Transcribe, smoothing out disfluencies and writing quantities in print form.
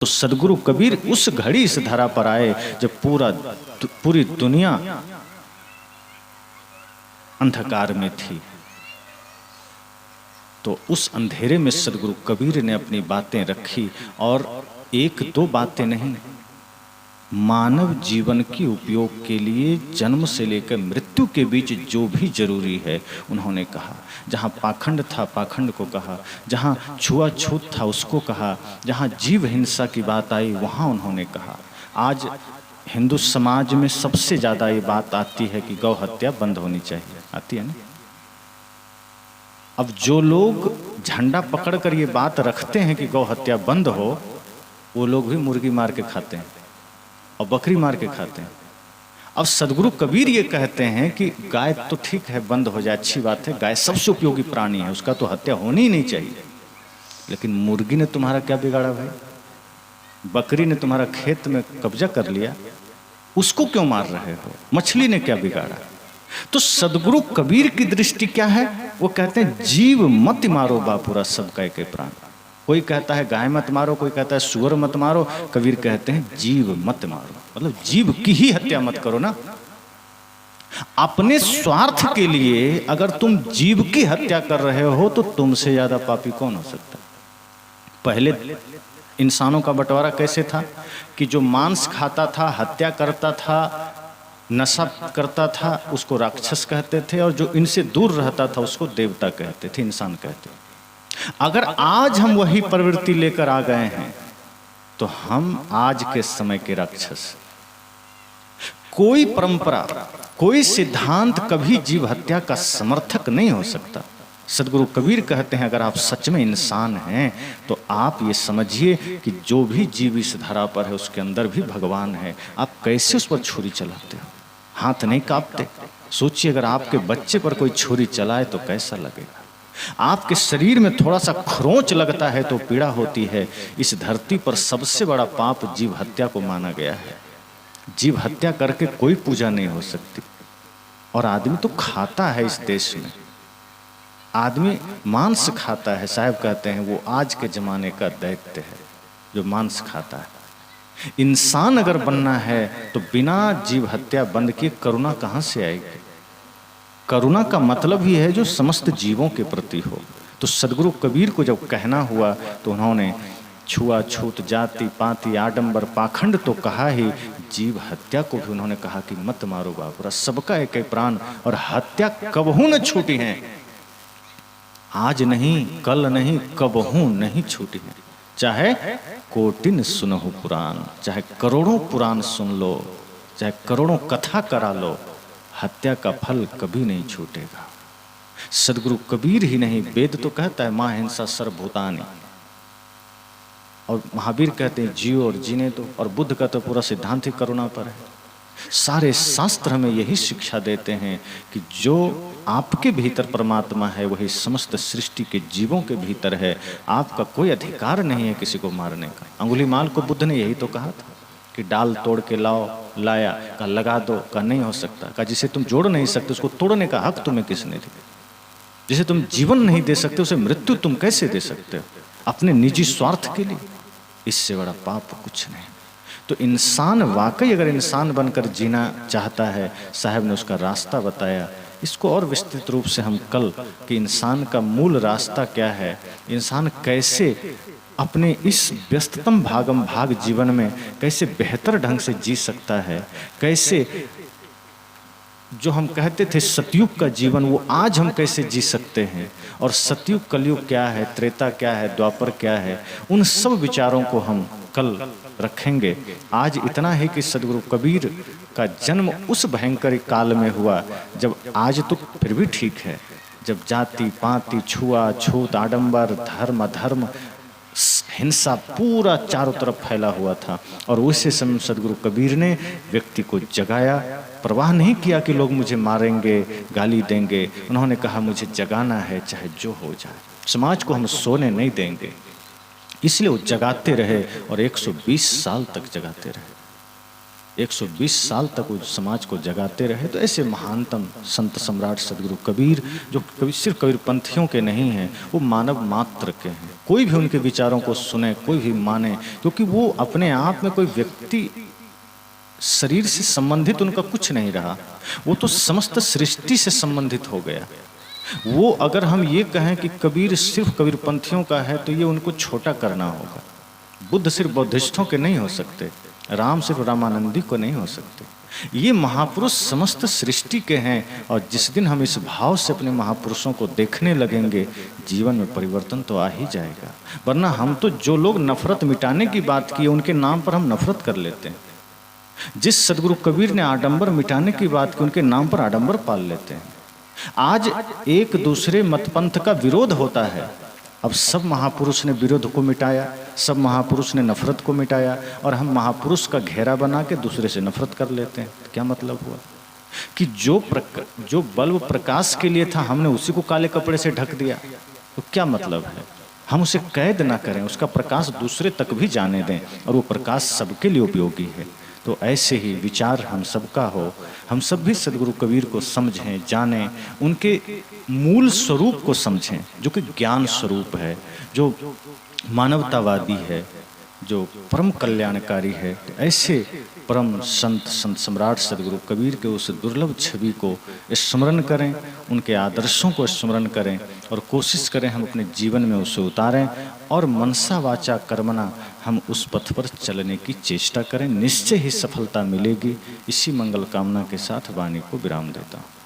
तो सदगुरु कबीर उस घड़ी इस धरा पर आए जब पूरी दुनिया अंधकार में थी। तो उस अंधेरे में सदगुरु कबीर ने अपनी बातें रखी, और एक दो बातें नहीं, मानव जीवन के उपयोग के लिए जन्म से लेकर मृत्यु के बीच जो भी जरूरी है उन्होंने कहा। जहाँ पाखंड था पाखंड को कहा, जहाँ छुआछूत था उसको कहा, जहाँ जीव हिंसा की बात आई वहाँ उन्होंने कहा। आज हिंदू समाज में सबसे ज़्यादा ये बात आती है कि गौ हत्या बंद होनी चाहिए, आती है ना। अब जो लोग झंडा पकड़कर ये बात रखते हैं कि गौ हत्या बंद हो, वो लोग भी मुर्गी मार के खाते हैं और बकरी मार के खाते हैं। अब सदगुरु कबीर ये कहते हैं कि गाय तो ठीक है बंद हो जाए, अच्छी बात है, गाय सबसे उपयोगी प्राणी है, उसका तो हत्या होनी ही नहीं चाहिए। लेकिन मुर्गी ने तुम्हारा क्या बिगाड़ा भाई? बकरी ने तुम्हारा खेत में कब्जा कर लिया, उसको क्यों मार रहे हो? मछली ने क्या बिगाड़ा? तो सदगुरु कबीर की दृष्टि क्या है? वो कहते हैं जीव मत मारो बापुरा सबका एक प्राण। कोई कहता है गाय मत मारो, कोई कहता है सुअर मत मारो, कबीर कहते हैं जीव मत मारो, मतलब जीव की ही हत्या मत करो ना। अपने स्वार्थ के लिए अगर तुम जीव की हत्या कर रहे हो तो तुमसे ज्यादा पापी कौन हो सकता है? पहले इंसानों का बंटवारा कैसे था कि जो मांस खाता था, हत्या करता था, नशा करता था, उसको राक्षस कहते थे, और जो इनसे दूर रहता था उसको देवता कहते थे, इंसान कहते थे। अगर आज हम वही प्रवृत्ति लेकर आ गए हैं तो हम आज के समय के राक्षस। कोई परंपरा, कोई सिद्धांत कभी जीव हत्या का समर्थक नहीं हो सकता। सदगुरु कबीर कहते हैं अगर आप सच में इंसान हैं तो आप ये समझिए कि जो भी जीव इस धरा पर है उसके अंदर भी भगवान है। आप कैसे उस पर छुरी चलाते हो? हाथ नहीं कांपते? सोचिए अगर आपके बच्चे पर कोई छुरी चलाए तो कैसा लगेगा? आपके शरीर में थोड़ा सा खरोंच लगता है तो पीड़ा होती है। इस धरती पर सबसे बड़ा पाप जीव हत्या को माना गया है। जीव हत्या करके कोई पूजा नहीं हो सकती। और आदमी तो खाता है, इस देश में आदमी मांस खाता है। साहब कहते हैं वो आज के जमाने का दैत्य है जो मांस खाता है। इंसान अगर बनना है तो बिना जीव हत्या बंद किए करुणा कहाँ से आएगी? करुणा का मतलब ही है जो समस्त जीवों के प्रति हो। तो सदगुरु कबीर को जब कहना हुआ तो उन्होंने छुआछूत, जाति पाति, आडंबर, पाखंड तो कहा ही, जीव हत्या को भी उन्होंने कहा कि मत मारो बापुरा सबका एक एक प्राण। और हत्या कबहू न छूटी है, आज नहीं, कल नहीं, कबहू नहीं छूटी है। चाहे कोटिन सुनहु पुराण, चाहे करोड़ों पुराण सुन लो, चाहे करोड़ों कथा करा लो, हत्या का फल कभी नहीं छूटेगा। सदगुरु कबीर ही नहीं, वेद तो कहता है मां हिंसा सर्वभूतानि, और महावीर कहते हैं जियो और जीने दो, और बुद्ध का तो पूरा सिद्धांत ही करुणा पर है। सारे शास्त्र हमें यही शिक्षा देते हैं कि जो आपके भीतर परमात्मा है वही समस्त सृष्टि के जीवों के भीतर है। आपका कोई अधिकार नहीं है किसी को मारने का। अंगुलीमाल को बुद्ध ने यही तो कहा था कि डाल तोड़ के लाओ, लाया, का लगा दो, का नहीं हो सकता, का जिसे तुम जोड़ नहीं सकते उसको तोड़ने का हक तुम्हें किसने दिया? जिसे तुम जीवन नहीं दे सकते उसे मृत्यु तुम कैसे दे सकते हो? अपने निजी स्वार्थ के लिए। इससे बड़ा पाप कुछ नहीं। तो इंसान वाकई अगर इंसान बनकर जीना चाहता है, साहब ने उसका रास्ता बताया। इसको और विस्तृत रूप से हम कल कि इंसान का मूल रास्ता क्या है, इंसान कैसे अपने इस व्यस्ततम भागम भाग जीवन में कैसे बेहतर ढंग से जी सकता है, कैसे जो हम कहते थे सतयुग का जीवन वो आज हम कैसे जी सकते हैं, और सतयुग कलयुग क्या है, त्रेता क्या है, द्वापर क्या है, उन सब विचारों को हम कल रखेंगे। आज इतना है कि सदगुरु कबीर का जन्म उस भयंकर काल में हुआ जब, आज तो फिर भी ठीक है, जब जाति पाति, छुआछूत, आडंबर, धर्म अधर्म, हिंसा पूरा चारों तरफ फैला हुआ था। और उसी समय सदगुरु कबीर ने व्यक्ति को जगाया। परवाह नहीं किया कि लोग मुझे मारेंगे, गाली देंगे। उन्होंने कहा मुझे जगाना है चाहे जो हो जाए, समाज को हम सोने नहीं देंगे। इसलिए वो जगाते रहे और 120 साल तक जगाते रहे। 120 साल तक उस समाज को जगाते रहे। तो ऐसे महानतम संत सम्राट सदगुरु कबीर, जो कभी सिर्फ कबीर पंथियों के नहीं हैं, वो मानव मात्र के हैं। कोई भी उनके विचारों को सुने, कोई भी माने, क्योंकि वो अपने आप में कोई व्यक्ति शरीर से संबंधित उनका कुछ नहीं रहा, वो तो समस्त सृष्टि से संबंधित हो गया। वो अगर हम ये कहें कि कबीर सिर्फ कबीर पंथियों का है तो ये उनको छोटा करना होगा। बुद्ध सिर्फ बौद्धिस्टों के नहीं हो सकते, राम सिर्फ रामानंदी को नहीं हो सकते। ये महापुरुष समस्त सृष्टि के हैं, और जिस दिन हम इस भाव से अपने महापुरुषों को देखने लगेंगे, जीवन में परिवर्तन तो आ ही जाएगा। वरना हम तो जो लोग नफरत मिटाने की बात की, उनके नाम पर हम नफरत कर लेते हैं। जिस सदगुरु कबीर ने आडंबर मिटाने की बात की, उनके नाम पर आडंबर पाल लेते हैं। आज एक दूसरे मतपंथ का विरोध होता है। अब सब महापुरुष ने विरोध को मिटाया, सब महापुरुष ने नफरत को मिटाया, और हम महापुरुष का घेरा बना के दूसरे से नफरत कर लेते हैं। क्या मतलब हुआ कि जो बल्ब प्रकाश के लिए था, हमने उसी को काले कपड़े से ढक दिया। तो क्या मतलब है? हम उसे कैद ना करें, उसका प्रकाश दूसरे तक भी जाने दें, और वो प्रकाश सबके लिए उपयोगी है। तो ऐसे ही विचार हम सबका हो, हम सब भी सदगुरु कबीर को समझें, जानें, उनके मूल स्वरूप को समझें, जो कि ज्ञान स्वरूप है, जो मानवतावादी है, जो परम कल्याणकारी है। ऐसे परम संत सम्राट सदगुरु कबीर के उस दुर्लभ छवि को स्मरण करें, उनके आदर्शों को स्मरण करें, और कोशिश करें हम अपने जीवन में उसे उतारें, और मनसा वाचा कर्मणा हम उस पथ पर चलने की चेष्टा करें। निश्चय ही सफलता मिलेगी। इसी मंगल कामना के साथ वाणी को विराम देता हूँ।